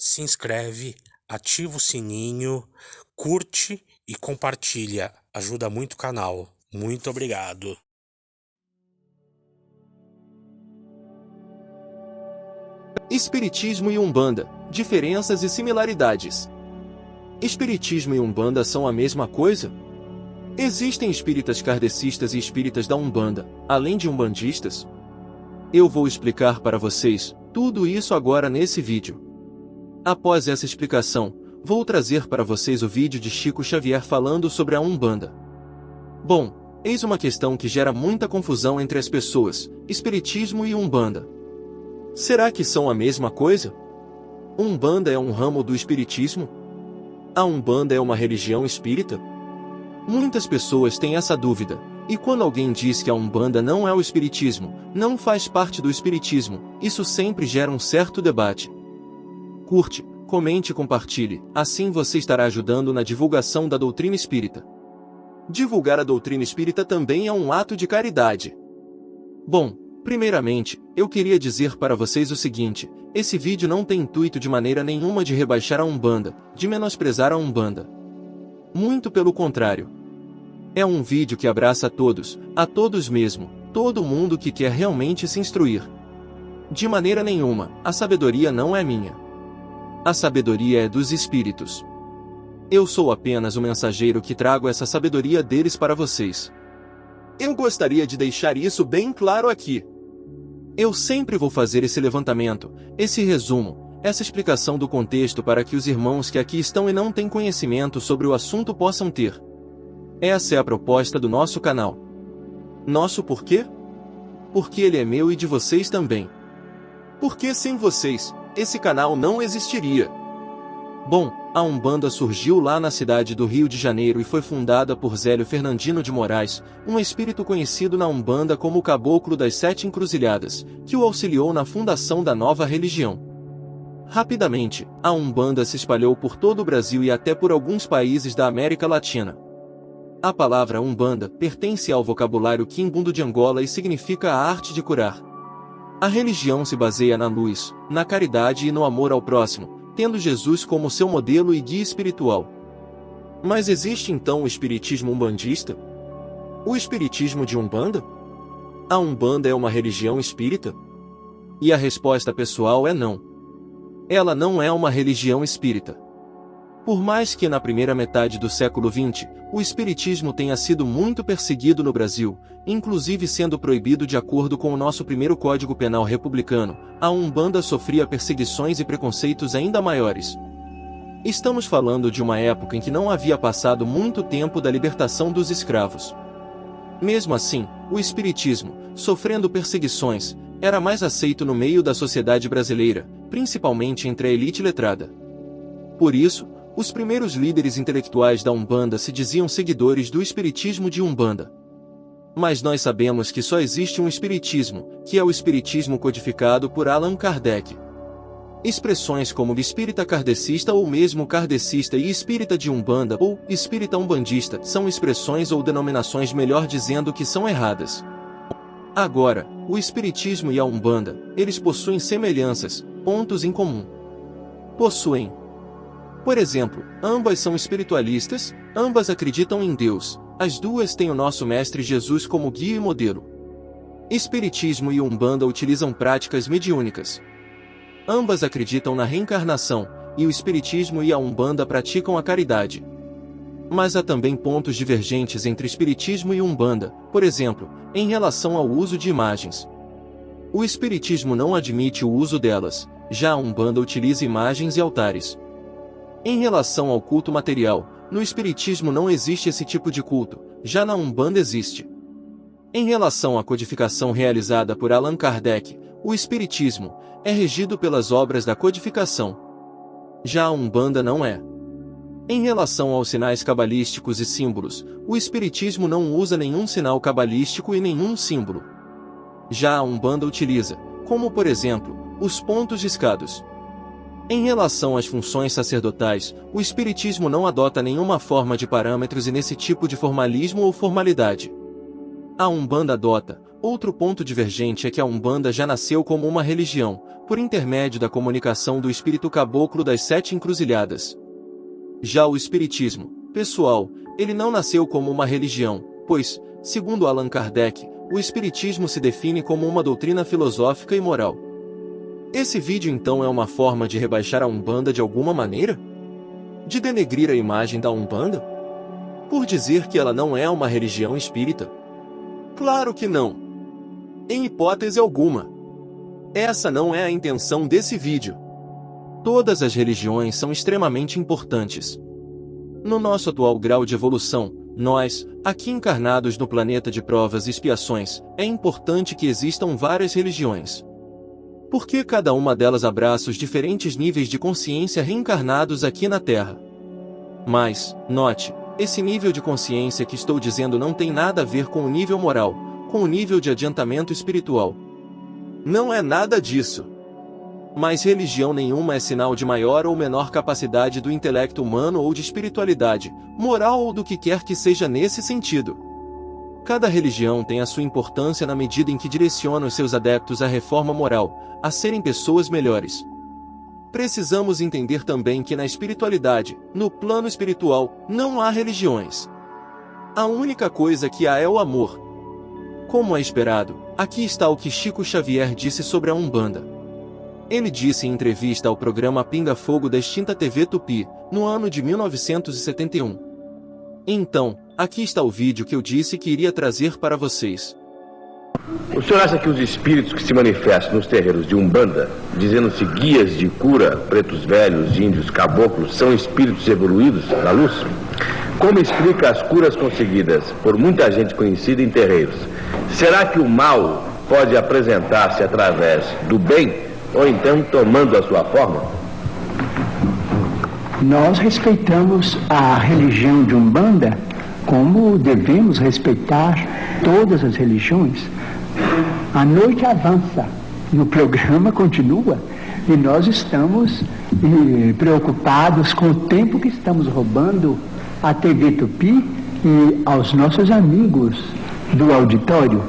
se inscreve, ativa o sininho, curte e compartilha. Ajuda muito o canal. Muito obrigado. Espiritismo e Umbanda, diferenças e similaridades. Espiritismo e Umbanda são a mesma coisa? Existem espíritas kardecistas e espíritas da Umbanda, além de umbandistas? Eu vou explicar para vocês tudo isso agora nesse vídeo. Após essa explicação, vou trazer para vocês o vídeo de Chico Xavier falando sobre a Umbanda. Bom, eis uma questão que gera muita confusão entre as pessoas: Espiritismo e Umbanda. Será que são a mesma coisa? Umbanda é um ramo do Espiritismo? A Umbanda é uma religião espírita? Muitas pessoas têm essa dúvida, e quando alguém diz que a Umbanda não é o Espiritismo, não faz parte do Espiritismo, isso sempre gera um certo debate. Curte, comente e compartilhe, assim você estará ajudando na divulgação da doutrina espírita. Divulgar a doutrina espírita também é um ato de caridade. Bom, primeiramente, eu queria dizer para vocês o seguinte: esse vídeo não tem intuito de maneira nenhuma de rebaixar a Umbanda, de menosprezar a Umbanda. Muito pelo contrário. É um vídeo que abraça a todos mesmo, todo mundo que quer realmente se instruir. De maneira nenhuma, a sabedoria não é minha. A sabedoria é dos espíritos. Eu sou apenas o mensageiro que trago essa sabedoria deles para vocês. Eu gostaria de deixar isso bem claro aqui. Eu sempre vou fazer esse levantamento, esse resumo, essa explicação do contexto para que os irmãos que aqui estão e não têm conhecimento sobre o assunto possam ter. Essa é a proposta do nosso canal. Nosso por quê? Porque ele é meu e de vocês também. Porque sem vocês, esse canal não existiria. Bom, a Umbanda surgiu lá na cidade do Rio de Janeiro e foi fundada por Zélio Fernandino de Moraes, um espírito conhecido na Umbanda como o Caboclo das Sete Encruzilhadas, que o auxiliou na fundação da nova religião. Rapidamente, a Umbanda se espalhou por todo o Brasil e até por alguns países da América Latina. A palavra Umbanda pertence ao vocabulário quimbundo de Angola e significa a arte de curar. A religião se baseia na luz, na caridade e no amor ao próximo, tendo Jesus como seu modelo e guia espiritual. Mas existe então o espiritismo umbandista? O espiritismo de Umbanda? A Umbanda é uma religião espírita? E a resposta pessoal é não. Ela não é uma religião espírita. Por mais que na primeira metade do século XX, o espiritismo tenha sido muito perseguido no Brasil, inclusive sendo proibido de acordo com o nosso primeiro Código Penal republicano, a Umbanda sofria perseguições e preconceitos ainda maiores. Estamos falando de uma época em que não havia passado muito tempo da libertação dos escravos. Mesmo assim, o espiritismo, sofrendo perseguições, era mais aceito no meio da sociedade brasileira, principalmente entre a elite letrada. Por isso, os primeiros líderes intelectuais da Umbanda se diziam seguidores do espiritismo de Umbanda. Mas nós sabemos que só existe um espiritismo, que é o espiritismo codificado por Allan Kardec. Expressões como espírita kardecista ou mesmo kardecista e espírita de Umbanda ou espírita umbandista são expressões ou denominações, melhor dizendo, que são erradas. Agora, o espiritismo e a Umbanda, eles possuem semelhanças, pontos em comum. Possuem. Por exemplo, ambas são espiritualistas, ambas acreditam em Deus, as duas têm o nosso Mestre Jesus como guia e modelo. Espiritismo e Umbanda utilizam práticas mediúnicas. Ambas acreditam na reencarnação, e o Espiritismo e a Umbanda praticam a caridade. Mas há também pontos divergentes entre Espiritismo e Umbanda, por exemplo, em relação ao uso de imagens. O Espiritismo não admite o uso delas, já a Umbanda utiliza imagens e altares. Em relação ao culto material, no Espiritismo não existe esse tipo de culto, já na Umbanda existe. Em relação à codificação realizada por Allan Kardec, o Espiritismo é regido pelas obras da codificação. Já a Umbanda não é. Em relação aos sinais cabalísticos e símbolos, o Espiritismo não usa nenhum sinal cabalístico e nenhum símbolo. Já a Umbanda utiliza, como por exemplo, os pontos riscados. Em relação às funções sacerdotais, o Espiritismo não adota nenhuma forma de parâmetros e nesse tipo de formalismo ou formalidade. A Umbanda adota. Outro ponto divergente é que a Umbanda já nasceu como uma religião, por intermédio da comunicação do espírito caboclo das 7 encruzilhadas. Já o Espiritismo, pessoal, ele não nasceu como uma religião, pois, segundo Allan Kardec, o Espiritismo se define como uma doutrina filosófica e moral. Esse vídeo então é uma forma de rebaixar a Umbanda de alguma maneira? De denegrir a imagem da Umbanda? Por dizer que ela não é uma religião espírita? Claro que não. Em hipótese alguma. Essa não é a intenção desse vídeo. Todas as religiões são extremamente importantes. No nosso atual grau de evolução, nós, aqui encarnados no planeta de provas e expiações, é importante que existam várias religiões. Porque cada uma delas abraça os diferentes níveis de consciência reencarnados aqui na Terra. Mas, note, esse nível de consciência que estou dizendo não tem nada a ver com o nível moral, com o nível de adiantamento espiritual. Não é nada disso. Mas religião nenhuma é sinal de maior ou menor capacidade do intelecto humano ou de espiritualidade, moral ou do que quer que seja nesse sentido. Cada religião tem a sua importância na medida em que direciona os seus adeptos à reforma moral, a serem pessoas melhores. Precisamos entender também que na espiritualidade, no plano espiritual, não há religiões. A única coisa que há é o amor. Como é esperado, aqui está o que Chico Xavier disse sobre a Umbanda. Ele disse em entrevista ao programa Pinga Fogo da extinta TV Tupi, no ano de 1971. Então, aqui está o vídeo que eu disse que iria trazer para vocês. O senhor acha que os espíritos que se manifestam nos terreiros de Umbanda, dizendo-se guias de cura, pretos velhos, índios, caboclos, são espíritos evoluídos da luz? Como explica as curas conseguidas por muita gente conhecida em terreiros? Será que o mal pode apresentar-se através do bem, ou então tomando a sua forma? Nós respeitamos a religião de Umbanda como devemos respeitar todas as religiões. A noite avança e o programa continua e nós estamos preocupados com o tempo que estamos roubando à TV Tupi e aos nossos amigos do auditório.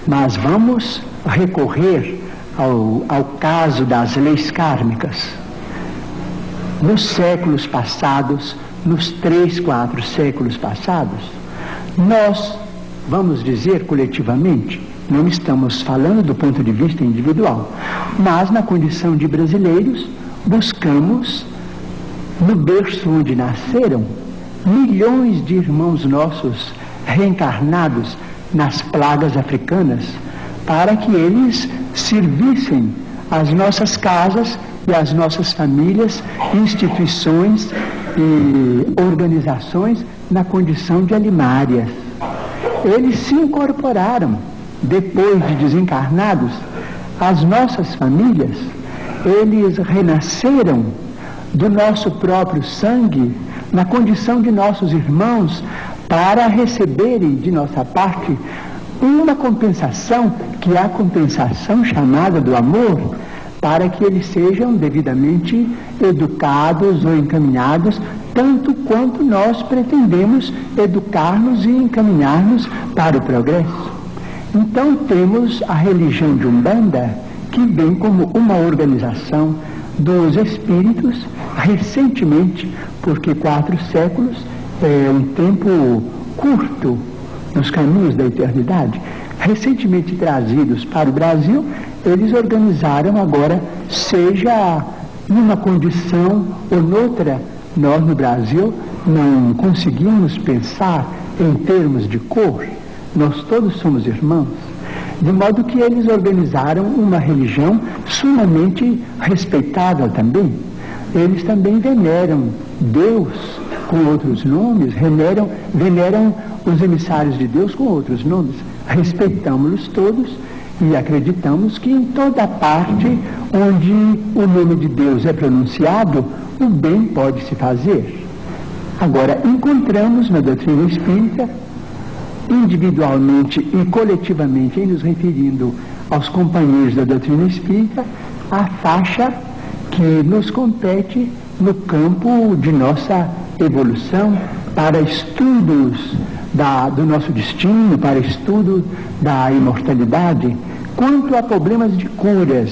Mas vamos recorrer ao caso das leis kármicas. Nos séculos passados, nos 3, 4 séculos passados, nós, vamos dizer coletivamente, não estamos falando do ponto de vista individual, mas na condição de brasileiros, buscamos, no berço onde nasceram, milhões de irmãos nossos reencarnados nas plagas africanas, para que eles servissem as nossas casas e as nossas famílias, instituições e organizações na condição de alimárias. Eles se incorporaram, depois de desencarnados, as nossas famílias, eles renasceram do nosso próprio sangue, na condição de nossos irmãos, para receberem de nossa parte uma compensação, que é a compensação chamada do amor, para que eles sejam devidamente educados ou encaminhados, tanto quanto nós pretendemos educar-nos e encaminhar-nos para o progresso. Então temos a religião de Umbanda, que vem como uma organização dos espíritos, recentemente, porque 4 séculos é um tempo curto nos caminhos da eternidade, recentemente trazidos para o Brasil, eles organizaram agora, seja numa condição ou noutra. Nós no Brasil não conseguimos pensar em termos de cor, nós todos somos irmãos, de modo que eles organizaram uma religião sumamente respeitável também. Eles também veneram Deus com outros nomes, veneram os emissários de Deus com outros nomes. Respeitamos-los todos e acreditamos que em toda parte onde o nome de Deus é pronunciado, o bem pode se fazer. Agora, encontramos na doutrina espírita, individualmente e coletivamente, em nos referindo aos companheiros da doutrina espírita, a faixa que nos compete no campo de nossa evolução para estudos do nosso destino, para estudo da imortalidade, quanto a problemas de curas.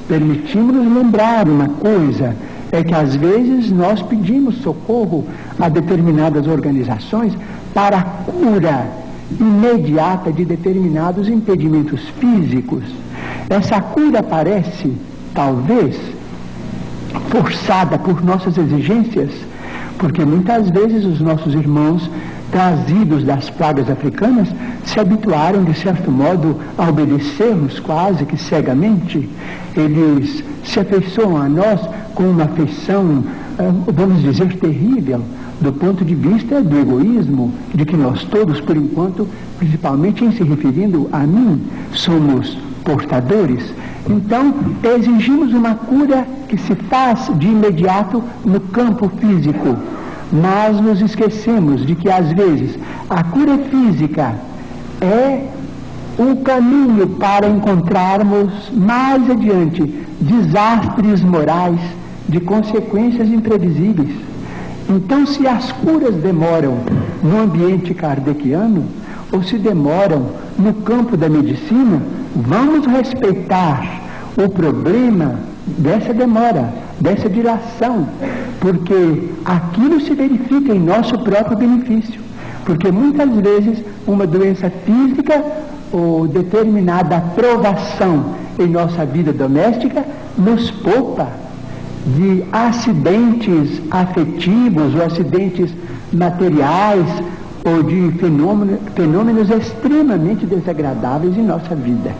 Permitimos-nos lembrar uma coisa, é que às vezes nós pedimos socorro a determinadas organizações para a cura imediata de determinados impedimentos físicos. Essa cura parece, talvez, forçada por nossas exigências, porque muitas vezes os nossos irmãos trazidos das pragas africanas se habituaram, de certo modo, a obedecermos quase que cegamente. Eles se afeiçoam a nós com uma afeição, vamos dizer, terrível, do ponto de vista do egoísmo, de que nós todos, por enquanto, principalmente em se referindo a mim, somos portadores. Então, exigimos uma cura que se faz de imediato no campo físico, mas nos esquecemos de que, às vezes, a cura física é um caminho para encontrarmos mais adiante desastres morais de consequências imprevisíveis. Então, se as curas demoram no ambiente kardeciano, ou se demoram no campo da medicina, vamos respeitar o problema dessa demora, dessa dilação, porque aquilo se verifica em nosso próprio benefício. Porque muitas vezes uma doença física ou determinada provação em nossa vida doméstica nos poupa de acidentes afetivos ou acidentes materiais ou de fenômenos extremamente desagradáveis em nossa vida.